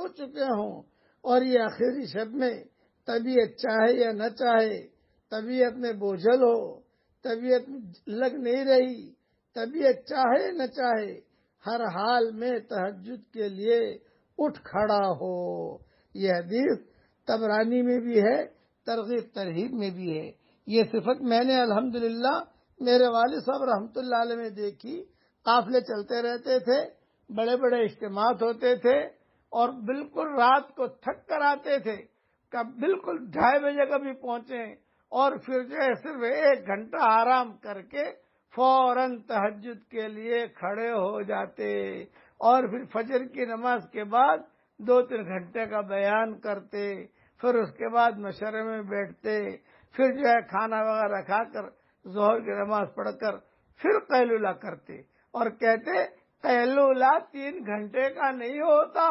ہو چکے ہوں اور یہ آخری شب میں طبیعت چاہے یا نہ چاہے، طبیعت میں بوجھل ہو، طبیعت لگ نہیں رہی، طبیعت چاہے نہ چاہے، ہر حال میں تہجد کے لیے اٹھ کھڑا ہو۔ یہ حدیث طبرانی میں بھی ہے، ترغیب ترہیب میں بھی ہے۔ یہ صفت میں نے الحمدللہ میرے والد صاحب رحمۃ اللہ علیہ میں دیکھی۔ قافلے چلتے رہتے تھے، بڑے بڑے اجتماعات ہوتے تھے اور بالکل رات کو تھک کر آتے تھے، کب بالکل 2:30 بجے کبھی پہنچے اور پھر جو ہے صرف 1 گھنٹہ آرام کر کے فوراً تہجد کے لیے کھڑے ہو جاتے اور پھر فجر کی نماز کے بعد 2-3 گھنٹے کا بیان کرتے، پھر اس کے بعد مشورے میں بیٹھتے، پھر جو ہے کھانا وغیرہ کھا کر ظہر کی نماز پڑھ کر پھر قیلولہ کرتے اور کہتے قیلولہ 3 گھنٹے کا نہیں ہوتا،